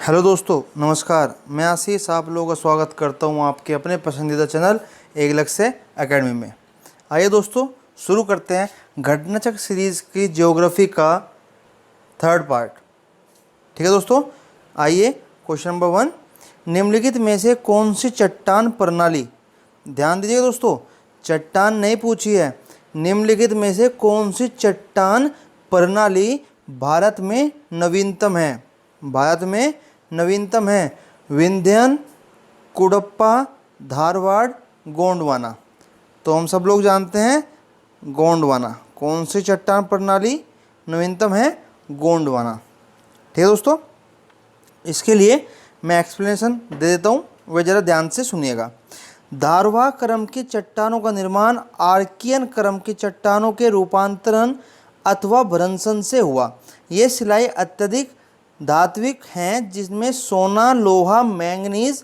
Hello दोस्तों, नमस्कार। मैं आशीष आप लोगों का स्वागत करता हूं आपके अपने पसंदीदा चैनल एक लक्ष्य से एकेडमी में। आइए दोस्तों, शुरू करते हैं घटनाचक्र सीरीज़ की ज्योग्राफी का थर्ड पार्ट। ठीक है दोस्तों, आइए क्वेश्चन नंबर 1, निम्नलिखित में से कौन सी चट्टान प्रणाली, ध्यान दीजिएगा दोस्तों, चट्टान नहीं पूछी है, निम्नलिखित में से कौन सी चट्टान प्रणाली भारत में नवीनतम है। भारत में नवीनतम है विंध्यन, कुडप्पा, धारवाड़, गोंडवाना। तो हम सब लोग जानते हैं गोंडवाना। कौन सी चट्टान प्रणाली नवीनतम है? गोंडवाना। ठीक है दोस्तों, इसके लिए मैं एक्सप्लेनेशन दे देता हूँ, वह ज़रा ध्यान से सुनिएगा। धारवाड़ क्रम की चट्टानों का निर्माण आर्कियन क्रम की चट्टानों के रूपांतरण अथवा भ्रंशन से हुआ। ये सिलाई अत्यधिक धात्विक हैं, जिसमें सोना, लोहा, मैंगनीज,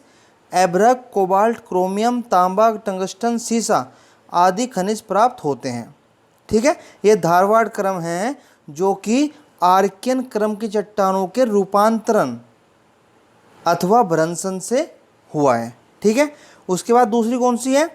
एब्रक, कोबाल्ट, क्रोमियम, तांबा, टंगस्टन, सीसा आदि खनिज प्राप्त होते हैं। ठीक है, ये धारवाड़ क्रम है जो कि आर्कियन क्रम की चट्टानों के रूपांतरण अथवा भ्रंशन से हुआ है। ठीक है, उसके बाद दूसरी कौन सी है?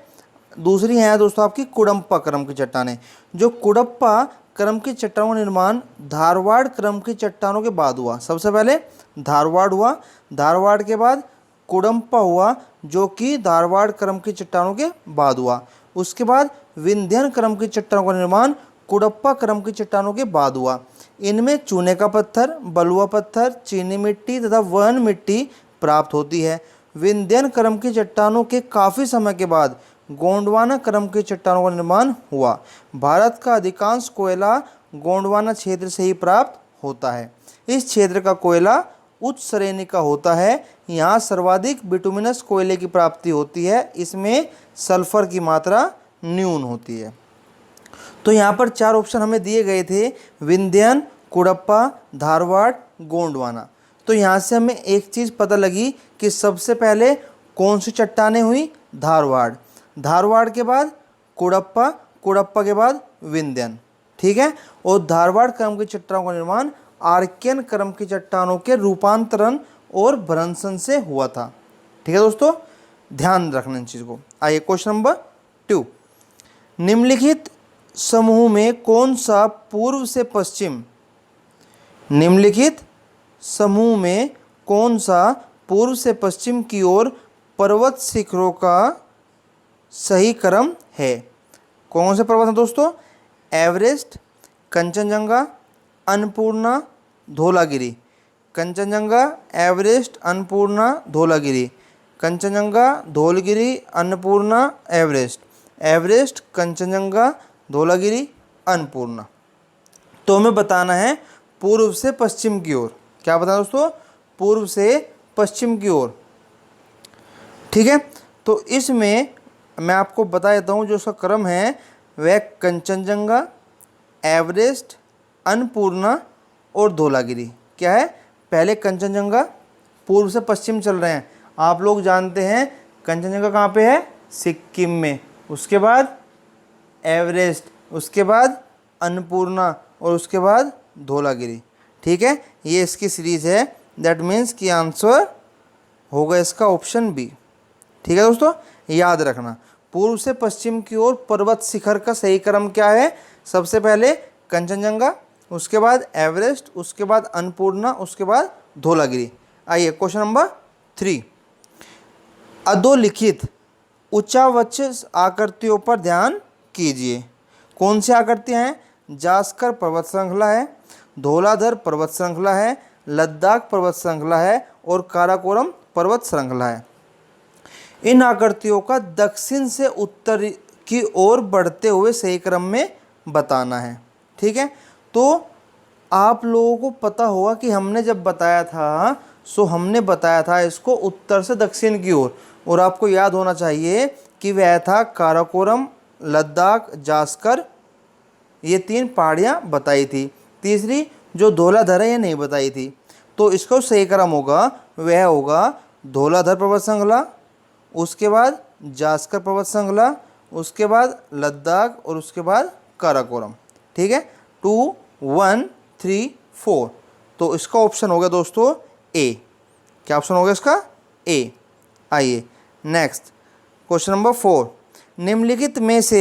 दूसरी है दोस्तों आपकी कुडप्पा क्रम की चट्टानें। जो कुडप्पा क्रम की चट्टानों का निर्माण धारवाड़ क्रम की चट्टानों के बाद हुआ। सबसे पहले धारवाड़ हुआ, धारवाड़ के बाद कुडप्पा हुआ जो कि धारवाड़ क्रम की चट्टानों के बाद हुआ। उसके बाद विंध्यन क्रम की चट्टानों का निर्माण कुडप्पा क्रम की चट्टानों के बाद हुआ। इनमें चूने का पत्थर, बलुआ पत्थर, चीनी मिट्टी तथा वन मिट्टी प्राप्त होती है। विंध्यन क्रम की चट्टानों के काफ़ी समय के बाद गोंडवाना क्रम की चट्टानों का निर्माण हुआ। भारत का अधिकांश कोयला गोंडवाना क्षेत्र से ही प्राप्त होता है। इस क्षेत्र का कोयला उच्च श्रेणी का होता है। यहाँ सर्वाधिक बिटुमिनस कोयले की प्राप्ति होती है। इसमें सल्फर की मात्रा न्यून होती है। तो यहाँ पर 4 ऑप्शन हमें दिए गए थे, विंध्यन, कुडप्पा, धारवाड़, गोंडवाना। तो यहाँ से हमें एक चीज़ पता लगी कि सबसे पहले कौन सी चट्टानें हुई? धारवाड़, धारवाड़ के बाद कुडप्पा, कुडप्पा के बाद विंध्यन। ठीक है, और धारवाड़ क्रम की चट्टानों का निर्माण आर्कियन क्रम की चट्टानों के रूपांतरण और भ्रंशन से हुआ था। ठीक है दोस्तों, ध्यान रखना इन चीज़ को। आइए क्वेश्चन नंबर 2, निम्नलिखित समूह में कौन सा पूर्व से पश्चिम, निम्नलिखित समूह में कौन सा पूर्व से पश्चिम की ओर पर्वत शिखरों का सही क्रम है? कौन से पर्वत हैं दोस्तों? Everest, Kanchenjunga, Annapurna, Dhaulagiri. Kanchenjunga, Everest, Annapurna, Dhaulagiri. Kanchenjunga, Dhaulagiri, Annapurna, Everest. Everest, Kanchenjunga, Dhaulagiri, Annapurna. तो हमें बताना है पूर्व से पश्चिम की ओर। क्या बताना दोस्तों? पूर्व से पश्चिम की ओर। ठीक है, तो इसमें मैं आपको बता देता हूँ जो उसका क्रम है वह कंचनजंगा, एवरेस्ट, अन्नपूर्णा और धौलागिरी। क्या है? पहले कंचनजंगा पूर्व से पश्चिम चल रहे हैं। आप लोग जानते हैं कंचनजंगा कहाँ पे है? सिक्किम में। उसके बाद एवरेस्ट, उसके बाद अन्नपूर्णा और उसके बाद धौलागिरी। ठीक है, ये इसकी सीरीज है। दैट मीन्स कि आंसर होगा इसका ऑप्शन बी। ठीक है दोस्तों, याद रखना पूर्व से पश्चिम की ओर पर्वत शिखर का सही क्रम क्या है? सबसे पहले कंचनजंगा, उसके बाद एवरेस्ट, उसके बाद अन्नपूर्णा, उसके बाद धौलागिरी। आइए क्वेश्चन नंबर 3, अधोलिखित उच्चावच आकृतियों पर ध्यान कीजिए। कौन सी आकृतियाँ हैं? जास्कर पर्वत श्रृंखला है, धौलाधर पर्वत श्रृंखला है, लद्दाख पर्वत श्रृंखला है और काराकोरम पर्वत श्रृंखला है। इन आकृतियों का दक्षिण से उत्तर की ओर बढ़ते हुए सही क्रम में बताना है। ठीक है, तो आप लोगों को पता होगा कि हमने जब बताया था हमने बताया था इसको उत्तर से दक्षिण की ओर, और आपको याद होना चाहिए कि वह था काराकोरम, लद्दाख, जास्कर, ये 3 पहाड़ियाँ बताई थी। तीसरी जो धौलाधर है ये नहीं बताई थी। तो इसको सही क्रम होगा वह होगा धौलाधर पर्वत श्रृंखला, उसके बाद जास्कर पर्वत श्रृंखला, उसके बाद लद्दाख और उसके बाद काराकोरम। ठीक है, 2, 1, 3, 4। तो इसका ऑप्शन हो गया दोस्तों ए। क्या ऑप्शन होगा इसका? ए। आइए नेक्स्ट क्वेश्चन नंबर 4, निम्नलिखित में से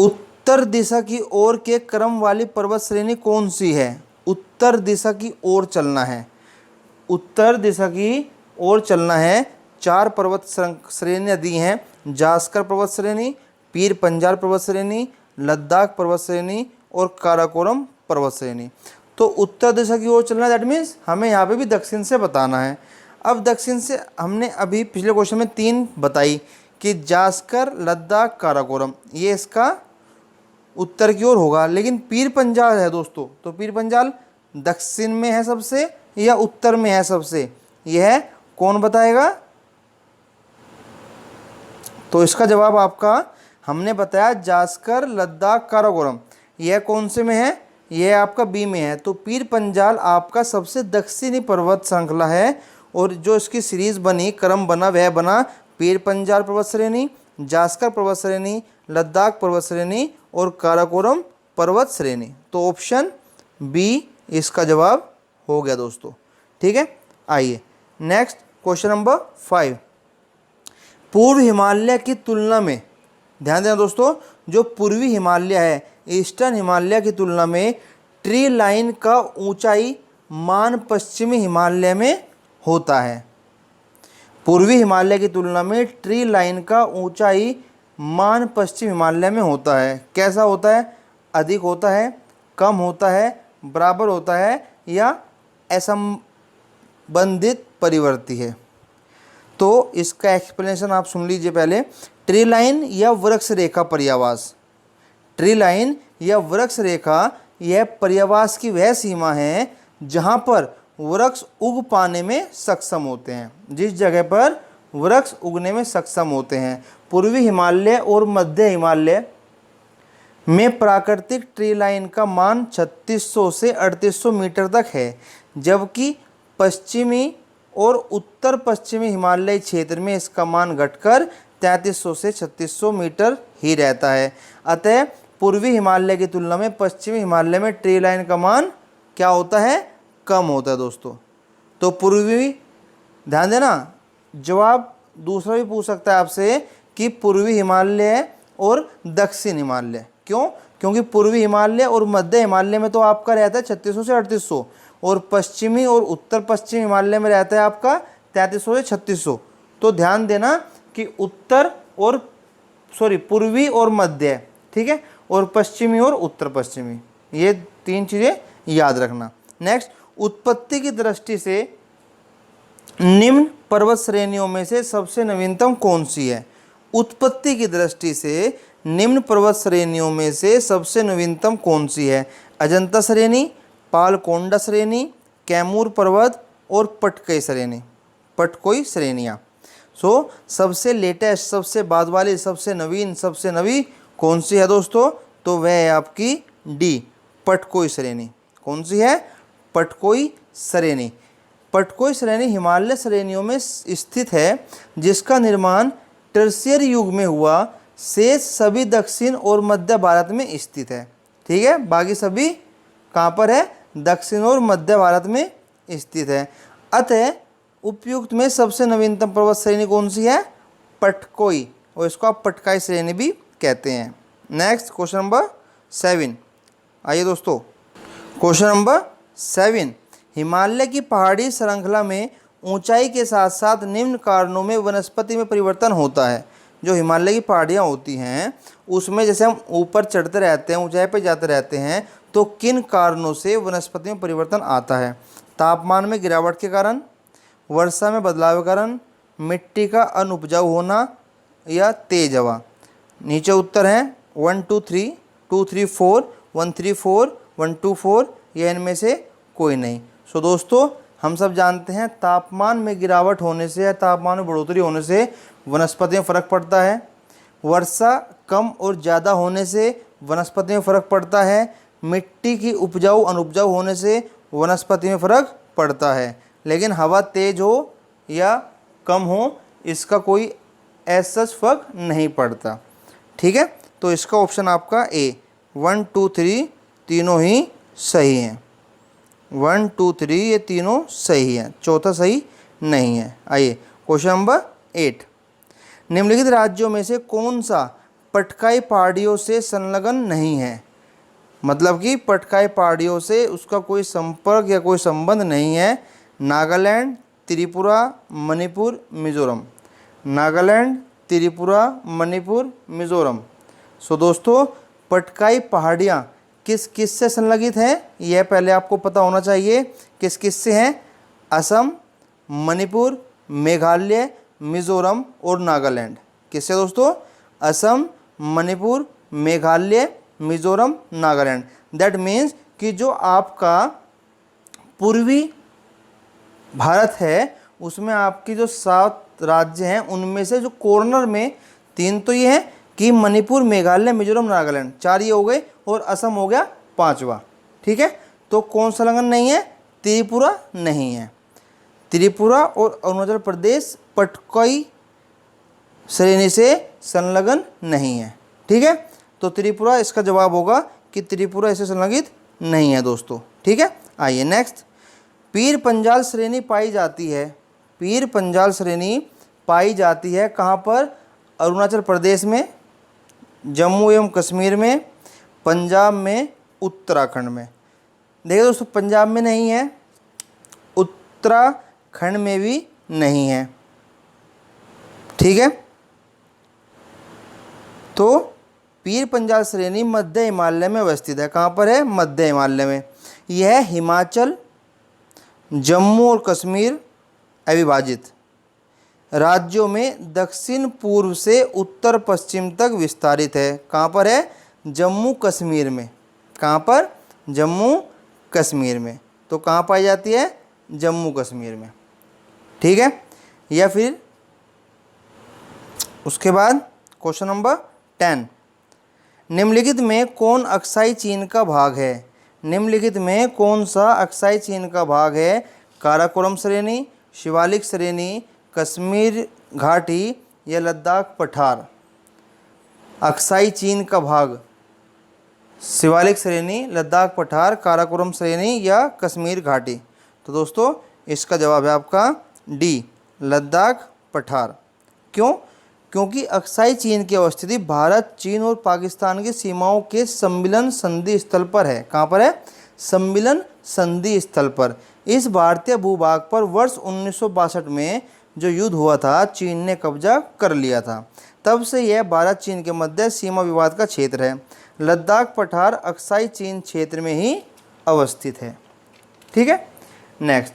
उत्तर दिशा की ओर के क्रम वाली पर्वत श्रेणी कौन सी है? उत्तर दिशा की ओर चलना है, उत्तर दिशा की ओर चलना है। 4 पर्वत श्रेणियाँ दी हैं, जास्कर पर्वत श्रेणी, पीर पंजाल पर्वत श्रेणी, लद्दाख पर्वत श्रेणी और काराकोरम पर्वत श्रेणी। तो उत्तर दिशा की ओर चलना दैट मीन्स हमें यहाँ पे भी दक्षिण से बताना है। अब दक्षिण से हमने अभी पिछले क्वेश्चन में 3 बताई कि जास्कर, लद्दाख, काराकोरम, ये इसका उत्तर की ओर होगा। लेकिन पीर पंजाल है दोस्तों, तो पीर पंजाल दक्षिण में है सबसे या उत्तर में है सबसे, यह कौन बताएगा? तो इसका जवाब आपका हमने बताया जास्कर, लद्दाख, काराकोरम, यह कौन से में है? यह आपका बी में है। तो पीर पंजाल आपका सबसे दक्षिणी पर्वत श्रृंखला है और जो इसकी सीरीज बनी, क्रम बना, वह बना पीर पंजाल पर्वत श्रेणी, जास्कर पर्वत श्रेणी, लद्दाख पर्वत श्रेणी और काराकोरम पर्वत श्रेणी। तो ऑप्शन बी इसका जवाब हो गया दोस्तों। ठीक है, आइए नेक्स्ट क्वेश्चन नंबर 5, पूर्व हिमालय की तुलना में, ध्यान देना दोस्तों, जो पूर्वी हिमालय है, ईस्टर्न हिमालय की तुलना में ट्री लाइन का ऊंचाई मान पश्चिमी हिमालय में होता है। पूर्वी हिमालय की तुलना में ट्री लाइन का ऊंचाई मान पश्चिम हिमालय में होता है। कैसा होता है? अधिक होता है, कम होता है, बराबर होता है या असंबंधित परिवर्ती है? तो इसका एक्सप्लेनेशन आप सुन लीजिए पहले। ट्री लाइन या वृक्ष रेखा पर्यावास, ट्री लाइन या वृक्ष रेखा यह पर्यावास की वह सीमा है जहाँ पर वृक्ष उग पाने में सक्षम होते हैं, जिस जगह पर वृक्ष उगने में सक्षम होते हैं। पूर्वी हिमालय और मध्य हिमालय में प्राकृतिक ट्री लाइन का मान 3600 से 3800 मीटर तक है, जबकि पश्चिमी और उत्तर पश्चिमी हिमालय क्षेत्र में इसका मान घटकर 3300 से 3600 मीटर ही रहता है। अतः पूर्वी हिमालय की तुलना में पश्चिमी हिमालय में ट्री लाइन का मान क्या होता है? कम होता है दोस्तों। तो पूर्वी, ध्यान देना, जवाब दूसरा भी पूछ सकता है आपसे कि पूर्वी हिमालय और दक्षिण हिमालय। क्यों? क्योंकि पूर्वी हिमालय और मध्य हिमालय में तो आपका रहता है 3600 से 3800 और पश्चिमी और उत्तर पश्चिमी हिमालय में रहता है आपका 3300 से 3600। तो ध्यान देना कि उत्तर और पूर्वी और मध्य, ठीक है, और पश्चिमी और उत्तर पश्चिमी, ये 3 चीज़ें याद रखना। नेक्स्ट, उत्पत्ति की दृष्टि से निम्न पर्वत श्रेणियों में से सबसे नवीनतम कौन सी है? उत्पत्ति की दृष्टि से निम्न पर्वत श्रेणियों में से सबसे नवीनतम कौन सी है? अजंता श्रेणी, पालकोंडा श्रेणी, कैमूर पर्वत और पटकई श्रेणी, पटकोई श्रेणियाँ। सो सबसे लेटेस्ट, सबसे बाद वाली, सबसे नवीन, सबसे नवी कौन सी है दोस्तों? तो वह है आपकी डी, पटकोई श्रेणी। कौन सी है? पटकोई श्रेणी। पटकोई श्रेणी हिमालय श्रेणियों में स्थित है, जिसका निर्माण टर्शियर युग में हुआ। शेष सभी दक्षिण और मध्य भारत में स्थित है। ठीक है, बाकी सभी कहाँ पर है? दक्षिण और मध्य भारत में स्थित है। अतः उपयुक्त में सबसे नवीनतम पर्वत श्रेणी कौन सी है? पटकोई, और इसको आप पटकाई श्रेणी भी कहते हैं। नेक्स्ट क्वेश्चन नंबर 7, आइए दोस्तों, क्वेश्चन नंबर 7, हिमालय की पहाड़ी श्रृंखला में ऊंचाई के साथ साथ निम्न कारणों में वनस्पति में परिवर्तन होता है। जो हिमालय की पहाड़ियाँ होती हैं उसमें जैसे हम ऊपर चढ़ते रहते हैं, ऊंचाई पर जाते रहते हैं, तो किन कारणों से वनस्पति में परिवर्तन आता है? तापमान में गिरावट के कारण, वर्षा में बदलाव के कारण, मिट्टी का अनुपजाऊ होना या तेज हवा। नीचे उत्तर हैं 1 2 3, 2 3 4, 1 3 4, 1 2 4, या इनमें से कोई नहीं। सो दोस्तों, हम सब जानते हैं तापमान में गिरावट होने से या तापमान में बढ़ोतरी होने से वनस्पति में फ़र्क पड़ता है। वर्षा कम और ज़्यादा होने से वनस्पति में फ़र्क पड़ता है। मिट्टी की उपजाऊ अनुपजाऊ होने से वनस्पति में फ़र्क पड़ता है। लेकिन हवा तेज हो या कम हो, इसका कोई ऐसा फर्क नहीं पड़ता। ठीक है, तो इसका ऑप्शन आपका ए, 1 2 3 तीनों ही सही हैं। 1 2 3 ये तीनों सही हैं, चौथा सही नहीं है। आइए क्वेश्चन नंबर 8, निम्नलिखित राज्यों में से कौन सा पटकाई पहाड़ियों से संलग्न नहीं है? मतलब कि पटकाई पहाड़ियों से उसका कोई संपर्क या कोई संबंध नहीं है। नागालैंड, त्रिपुरा, मणिपुर, मिजोरम। नागालैंड, त्रिपुरा, मणिपुर, मिजोरम। सो दोस्तों पटकाई पहाड़ियाँ किस किस से संलग्नित हैं यह पहले आपको पता होना चाहिए। किस किस से हैं? असम, मणिपुर, मेघालय, मिजोरम और नागालैंड। किससे दोस्तों? असम, मणिपुर, मेघालय, मिजोरम, नागालैंड। दैट मीन्स कि जो आपका पूर्वी भारत है उसमें आपकी जो 7 राज्य हैं उनमें से जो कॉर्नर में 3 तो ये हैं कि मणिपुर, मेघालय, मिजोरम, नागालैंड, 4 ये हो गए और असम हो गया 5वां। ठीक है, तो कौन सा संलग्न नहीं है? त्रिपुरा नहीं है। त्रिपुरा और अरुणाचल प्रदेश पटकाई श्रेणी से संलग्न नहीं है। ठीक है, तो त्रिपुरा इसका जवाब होगा कि त्रिपुरा इससे संलग्नित नहीं है दोस्तों। ठीक है, आइए नेक्स्ट, पीर पंजाल श्रेणी पाई जाती है। पीर पंजाल श्रेणी पाई जाती है कहाँ पर? अरुणाचल प्रदेश में, जम्मू एवं कश्मीर में, पंजाब में, उत्तराखंड में। देखिए दोस्तों पंजाब में नहीं है, उत्तराखंड में भी नहीं है। ठीक है, तो पीर पंजाल श्रेणी मध्य हिमालय में अवस्थित है। कहाँ पर है? मध्य हिमालय में। यह हिमाचल, जम्मू और कश्मीर अविभाजित राज्यों में दक्षिण पूर्व से उत्तर पश्चिम तक विस्तारित है। कहाँ पर है? जम्मू कश्मीर में। कहाँ पर? जम्मू कश्मीर में। तो कहाँ पाई जाती है? जम्मू कश्मीर में। ठीक है, या फिर उसके बाद क्वेश्चन नंबर 10, निम्नलिखित में कौन अक्साई चीन का भाग है? निम्नलिखित में कौन सा अक्साई चीन का भाग है? काराकोरम श्रेणी, शिवालिक श्रेणी, कश्मीर घाटी या लद्दाख पठार। अक्साई चीन का भाग शिवालिक श्रेणी, लद्दाख पठार, काराकोरम श्रेणी या कश्मीर घाटी। तो दोस्तों इसका जवाब है आपका डी, लद्दाख पठार। क्यों? क्योंकि अक्साई चीन की अवस्थिति भारत, चीन और पाकिस्तान की सीमाओं के सम्मिलन संधि स्थल पर है। कहाँ पर है? सम्मिलन संधि स्थल पर। इस भारतीय भूभाग पर वर्ष 1962 में जो युद्ध हुआ था चीन ने कब्जा कर लिया था। तब से यह भारत चीन के मध्य सीमा विवाद का क्षेत्र है। लद्दाख पठार अक्साई चीन क्षेत्र में ही अवस्थित है। ठीक है, नेक्स्ट,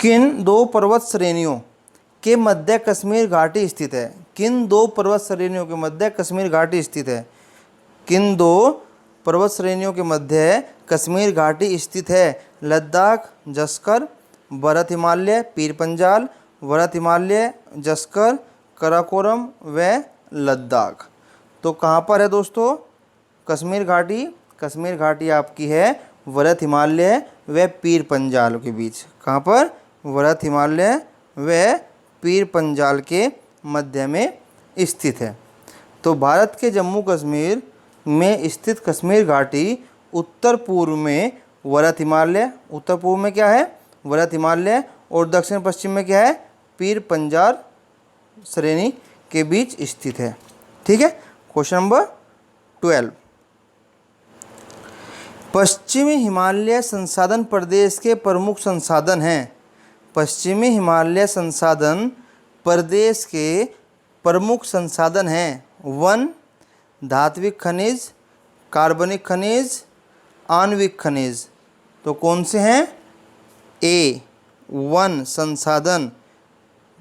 किन 2 पर्वत श्रेणियों के मध्य कश्मीर घाटी स्थित है? किन 2 पर्वत श्रेणियों के मध्य कश्मीर घाटी स्थित है? किन 2 पर्वत श्रेणियों के मध्य कश्मीर घाटी स्थित है? लद्दाख, जस्कर, भरत हिमालय, पीर पंजाल, भरत हिमालय, जस्कर, काराकोरम व लद्दाख। तो कहाँ पर है दोस्तों कश्मीर घाटी? कश्मीर घाटी आपकी है भरत हिमालय व पीर पंजाल के बीच। कहाँ पर? भरत हिमालय व पीर पंजाल के मध्य में स्थित है। तो भारत के जम्मू कश्मीर में स्थित कश्मीर घाटी उत्तर पूर्व में भरत हिमालय, उत्तर पूर्व में क्या है? भरत हिमालय, और दक्षिण पश्चिम में क्या है? पीर पंजाल श्रेणी के बीच स्थित है। ठीक है, क्वेश्चन नंबर 12, पश्चिमी हिमालय संसाधन प्रदेश के प्रमुख संसाधन हैं। पश्चिमी हिमालय संसाधन प्रदेश के प्रमुख संसाधन हैं वन, धात्विक खनिज, कार्बनिक खनिज, आणविक खनिज। तो कौन से हैं? ए, वन संसाधन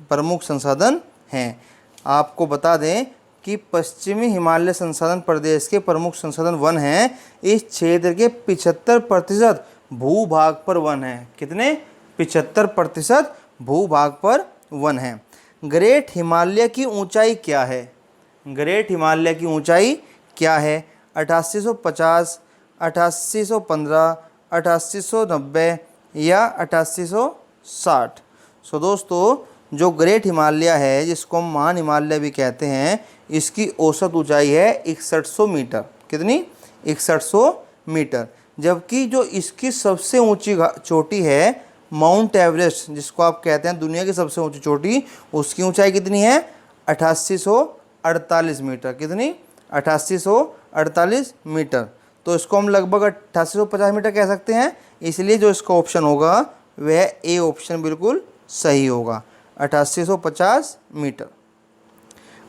प्रमुख संसाधन हैं। आपको बता दें कि पश्चिमी हिमालय संसाधन प्रदेश के प्रमुख संसाधन वन हैं। इस क्षेत्र के 75% भूभाग पर वन है। कितने? 75% भूभाग पर वन है। ग्रेट हिमालय की ऊंचाई क्या है? ग्रेट हिमालय की ऊंचाई क्या है? 8850, 8815, 8890 या 8860। सो दोस्तों जो ग्रेट हिमालय है, जिसको हम महान हिमालय भी कहते हैं, इसकी औसत ऊंचाई है 6100 मीटर। कितनी? 6100 मीटर। जबकि जो इसकी सबसे ऊंची चोटी है माउंट एवरेस्ट, जिसको आप कहते हैं दुनिया की सबसे ऊंची चोटी, उसकी ऊंचाई कितनी है? 8848 मीटर। कितनी? 8848 मीटर। तो इसको हम लगभग 8850 मीटर कह सकते हैं। इसलिए जो इसका ऑप्शन होगा वह ए ऑप्शन बिल्कुल सही होगा, 8850 मीटर।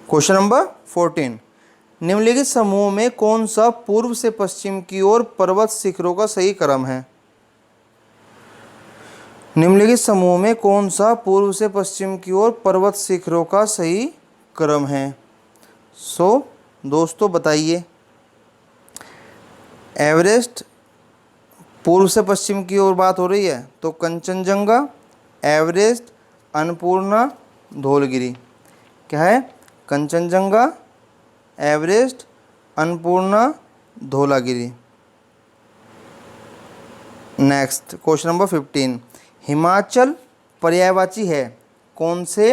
क्वेश्चन नंबर 14, निम्नलिखित समूह में कौन सा पूर्व से पश्चिम की ओर पर्वत शिखरों का सही क्रम है? निम्नलिखित समूह में कौन सा पूर्व से पश्चिम की ओर पर्वत शिखरों का सही क्रम है? दोस्तों बताइए। एवरेस्ट पूर्व से पश्चिम की ओर बात हो रही है तो कंचनजंगा, एवरेस्ट, अन्नपूर्णा, धौलगिरी। क्या है? Kanchenjunga, Everest, Annapurna, Dhaulagiri. Next question number 15, Himachal पर्यायवाची है कौन से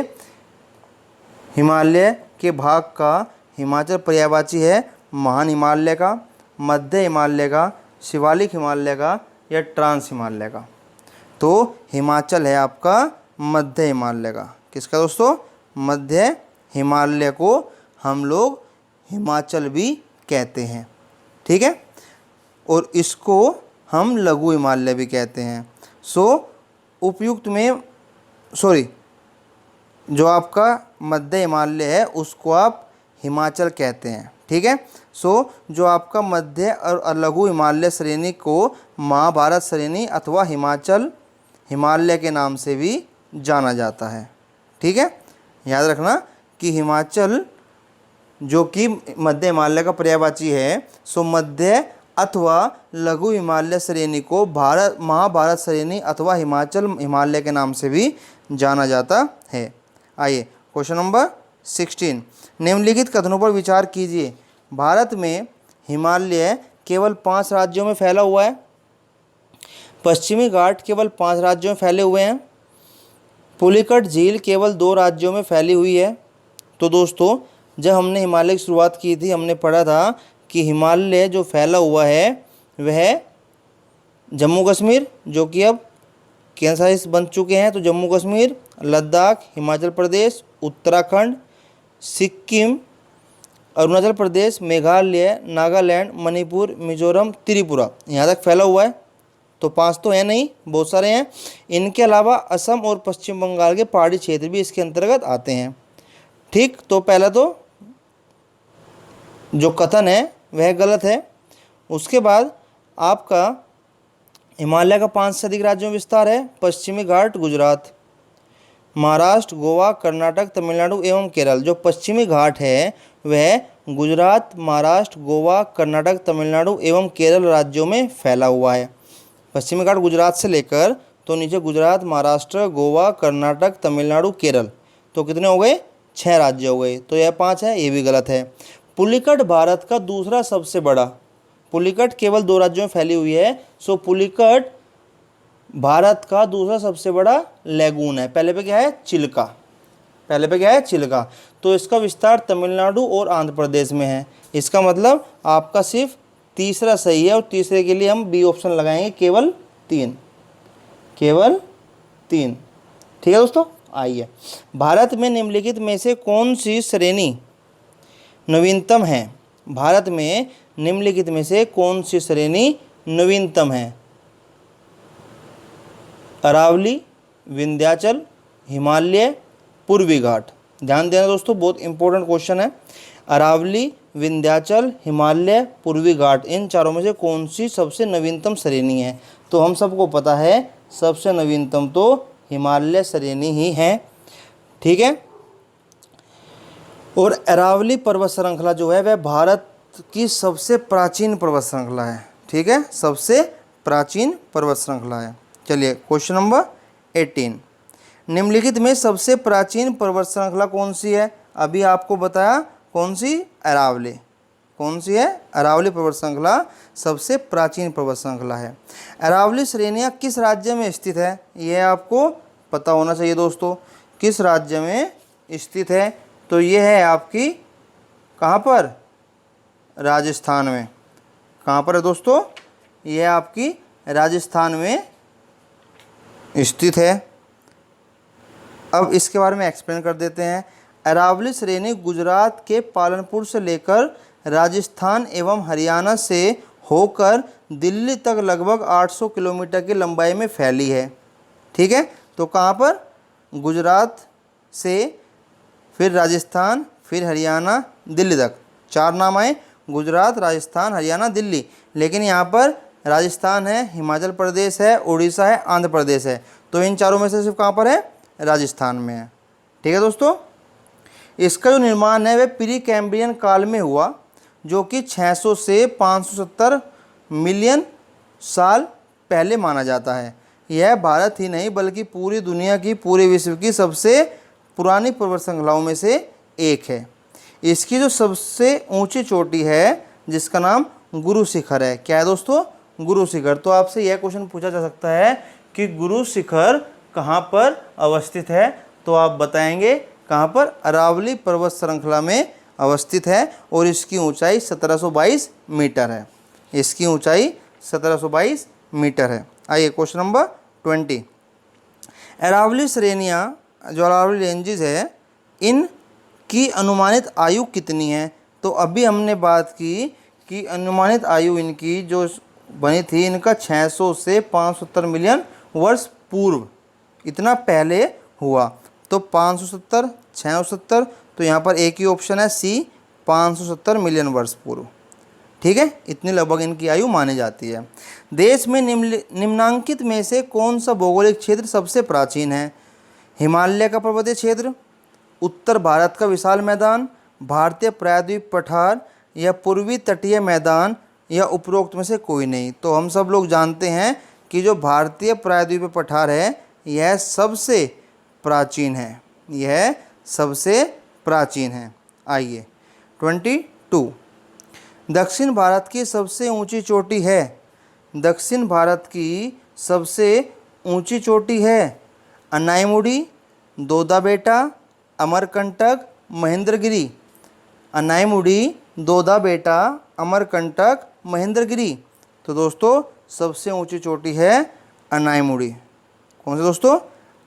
हिमालय के भाग का? हिमाचल पर्यायवाची है महान हिमालय का, मध्य हिमालय का, शिवालिक हिमालय का या ट्रांस हिमालय का? तो हिमाचल है आपका मध्य हिमालय का। किसका दोस्तों? मध्य हिमालय को हम लोग हिमाचल भी कहते हैं। ठीक है, और इसको हम लघु हिमालय भी कहते हैं। उपयुक्त में जो आपका मध्य हिमालय है उसको आप हिमाचल कहते हैं। ठीक है, जो आपका मध्य और लघु हिमालय श्रेणी को महाभारत श्रेणी अथवा हिमाचल हिमालय के नाम से भी जाना जाता है। ठीक है, याद रखना कि हिमाचल जो कि मध्य हिमालय का पर्यायवाची है, मध्य अथवा लघु हिमालय श्रेणी को महाभारत श्रेणी अथवा हिमाचल हिमालय के नाम से भी जाना जाता है। आइए क्वेश्चन नंबर 16, निम्नलिखित कथनों पर विचार कीजिए। भारत में हिमालय केवल 5 राज्यों में फैला हुआ है। पश्चिमी घाट केवल 5 राज्यों में फैले हुए हैं। पुलिकट झील केवल 2 राज्यों में फैली हुई है। तो दोस्तों जब हमने हिमालय की शुरुआत की थी, हमने पढ़ा था कि हिमालय जो फैला हुआ है वह जम्मू कश्मीर, जो कि अब केंद्र शासित बन चुके हैं, तो जम्मू कश्मीर, लद्दाख, हिमाचल प्रदेश, उत्तराखंड, सिक्किम, अरुणाचल प्रदेश, मेघालय, नागालैंड, मणिपुर, मिजोरम, त्रिपुरा, यहाँ तक फैला हुआ है। तो 5 तो है नहीं, बहुत सारे हैं। इनके अलावा असम और पश्चिम बंगाल के पहाड़ी क्षेत्र भी इसके अंतर्गत आते हैं। ठीक, तो पहला तो जो कथन है वह गलत है। उसके बाद आपका हिमालय का 5 से अधिक राज्यों में विस्तार है। पश्चिमी घाट गुजरात, महाराष्ट्र, गोवा, कर्नाटक, तमिलनाडु एवं केरल। जो पश्चिमी घाट है वह गुजरात, महाराष्ट्र, गोवा, कर्नाटक, तमिलनाडु एवं केरल राज्यों में फैला हुआ है। पश्चिमी घाट गुजरात से लेकर तो नीचे गुजरात, महाराष्ट्र, गोवा, कर्नाटक, तमिलनाडु, केरल, तो कितने हो गए? 6 राज्य हो गए। तो यह 5 है, ये भी गलत है। पुलिकट भारत का दूसरा सबसे बड़ा, पुलिकट केवल 2 राज्यों में फैली हुई है। पुलिकट भारत का दूसरा सबसे बड़ा लैगून है। पहले पे क्या है? चिल्का। पहले पे क्या है? चिल्का। तो इसका विस्तार तमिलनाडु और आंध्र प्रदेश में है। इसका मतलब आपका सिर्फ तीसरा सही है, और तीसरे के लिए हम बी ऑप्शन लगाएंगे, केवल 3। केवल 3। ठीक है दोस्तों, आइए। भारत में निम्नलिखित में से कौन सी श्रेणी नवीनतम है? भारत में निम्नलिखित में से कौन सी श्रेणी नवीनतम है? अरावली, विंध्याचल, हिमालय, पूर्वी घाट। ध्यान देना दोस्तों, बहुत इंपॉर्टेंट क्वेश्चन है। अरावली, विंध्याचल, हिमालय, पूर्वी घाट, इन चारों में से कौन सी सबसे नवीनतम श्रेणी है? तो हम सबको पता है सबसे नवीनतम तो हिमालय श्रेणी ही है। ठीक है, और अरावली पर्वत श्रृंखला जो है वह भारत की सबसे प्राचीन पर्वत श्रृंखला है। ठीक है, सबसे प्राचीन पर्वत श्रृंखला है। चलिए क्वेश्चन नंबर 18, निम्नलिखित में सबसे प्राचीन पर्वत श्रृंखला कौन सी है? अभी आपको बताया कौन सी? अरावली। कौन सी है? अरावली पर्वत श्रृंखला सबसे प्राचीन पर्वत श्रृंखला है। अरावली श्रेणियाँ किस राज्य में स्थित है? यह आपको पता होना चाहिए दोस्तों। किस राज्य में स्थित है? तो ये है आपकी कहाँ पर? राजस्थान में। कहाँ पर है दोस्तों? ये आपकी राजस्थान में स्थित है। अब इसके बारे में एक्सप्लेन कर देते हैं। अरावली श्रेणी गुजरात के पालनपुर से लेकर राजस्थान एवं हरियाणा से होकर दिल्ली तक लगभग 800 किलोमीटर की लंबाई में फैली है। ठीक है, तो कहाँ पर? गुजरात से, फिर राजस्थान, फिर हरियाणा, दिल्ली तक। 4 नाम आए, गुजरात, राजस्थान, हरियाणा, दिल्ली। लेकिन यहाँ पर राजस्थान है, हिमाचल प्रदेश है, उड़ीसा है, आंध्र प्रदेश है। तो इन चारों में से सिर्फ कहाँ पर है? राजस्थान में है। ठीक है दोस्तों, इसका जो निर्माण है वह प्री कैम्ब्रियन काल में हुआ, जो कि 600 से 570 मिलियन साल पहले माना जाता है। यह भारत ही नहीं बल्कि पूरी दुनिया की, पूरे विश्व की सबसे पुरानी पर्वत श्रृंखलाओं में से एक है। इसकी जो सबसे ऊंची चोटी है जिसका नाम गुरु शिखर है। क्या है दोस्तों? गुरु शिखर। तो आपसे यह क्वेश्चन पूछा जा सकता है कि गुरु शिखर कहाँ पर अवस्थित है? तो आप बताएंगे कहाँ पर? अरावली पर्वत श्रृंखला में अवस्थित है और इसकी ऊंचाई 1722 मीटर है। इसकी ऊंचाई 1722 मीटर है। आइए क्वेश्चन नंबर 20। अरावली श्रेणियाँ जो अरावली रेंजेस है, इन की अनुमानित आयु कितनी है? तो अभी हमने बात की कि अनुमानित आयु इनकी जो बनी थी, इनका 600 से 570 मिलियन वर्ष पूर्व, इतना पहले हुआ। तो 570, 670, तो यहाँ पर एक ही ऑप्शन है सी, 570 मिलियन वर्ष पूर्व। ठीक है, इतनी लगभग इनकी आयु मानी जाती है। देश में निम्नांकित में से कौन सा भौगोलिक क्षेत्र सबसे प्राचीन है? हिमालय का पर्वतीय क्षेत्र, उत्तर भारत का विशाल मैदान, भारतीय प्रायद्वीप पठार, या पूर्वी तटीय मैदान, या उपरोक्त में से कोई नहीं। तो हम सब लोग जानते हैं कि जो भारतीय प्रायद्वीप पठार है यह सबसे प्राचीन है। यह सबसे प्राचीन है। आइए 22। दक्षिण भारत की सबसे ऊंची चोटी है। दक्षिण भारत की सबसे ऊंची चोटी है अनाईमुड़ी, दोदा बेटा, अमरकंटक, महेंद्रगिरी। अनाईमुड़ी, दोदा बेटा, अमरकंटक, महेंद्रगिरी। तो दोस्तों सबसे ऊंची चोटी है अनाईमुड़ी। कौन सी दोस्तों?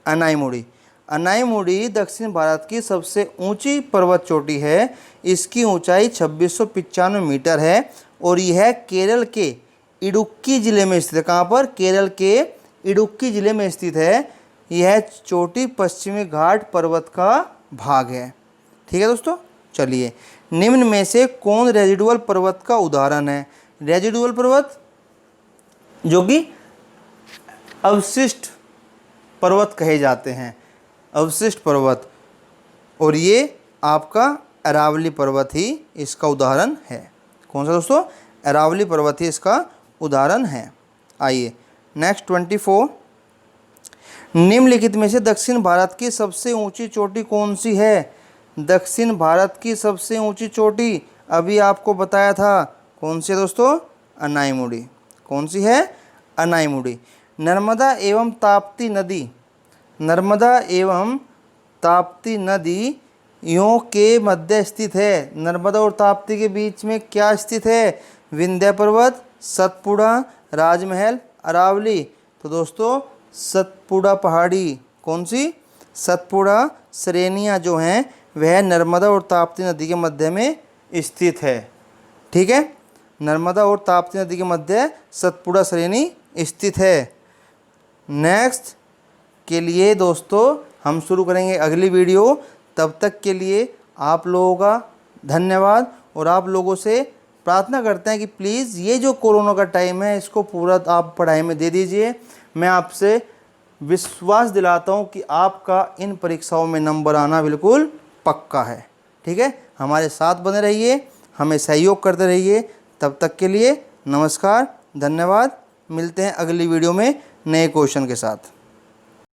अनाईमुड़ी। अनाईमुड़ी दक्षिण भारत की सबसे ऊंची पर्वत चोटी है। इसकी ऊंचाई 2695 मीटर है और यह केरल के इडुक्की जिले में स्थित है। कहाँ पर? केरल के इडुक्की जिले में स्थित है। यह चोटी पश्चिमी घाट पर्वत का भाग है। ठीक है दोस्तों, चलिए निम्न में से कौन रेजिडुअल पर्वत का उदाहरण है? रेजिडुअल पर्वत जो कि अवशिष्ट पर्वत कहे जाते हैं, अवशिष्ट पर्वत, और ये आपका अरावली पर्वत ही इसका उदाहरण है। कौन सा दोस्तों? अरावली पर्वत ही इसका उदाहरण है। आइए नेक्स्ट 24। निम्नलिखित में से दक्षिण भारत की सबसे ऊंची चोटी कौन सी है? दक्षिण भारत की सबसे ऊंची चोटी अभी आपको बताया था, कौन सी है दोस्तों? अनाईमुड़ी। कौन सी है? अनाईमुड़ी। नर्मदा एवं ताप्ती नदी, नर्मदा एवं ताप्ती नदी यों के मध्य स्थित है। नर्मदा और ताप्ती के बीच में क्या स्थित है? विंध्य पर्वत, सतपुड़ा, राजमहल, अरावली। तो दोस्तों सतपुड़ा पहाड़ी, कौन सी? सतपुड़ा श्रेणियाँ जो हैं वह नर्मदा और ताप्ती नदी के मध्य में स्थित है। ठीक है, नर्मदा और ताप्ती नदी के मध्य सतपुड़ा श्रेणी स्थित है। नेक्स्ट के लिए दोस्तों हम शुरू करेंगे अगली वीडियो। तब तक के लिए आप लोगों का धन्यवाद और आप लोगों से प्रार्थना करते हैं कि प्लीज़ ये जो कोरोना का टाइम है इसको पूरा आप पढ़ाई में दे दीजिए। मैं आपसे विश्वास दिलाता हूँ कि आपका इन परीक्षाओं में नंबर आना बिल्कुल पक्का है। ठीक है, हमारे साथ बने रहिए, हमें सहयोग करते रहिए। तब तक के लिए नमस्कार, धन्यवाद। मिलते हैं अगली वीडियो में नए क्वेश्चन के साथ।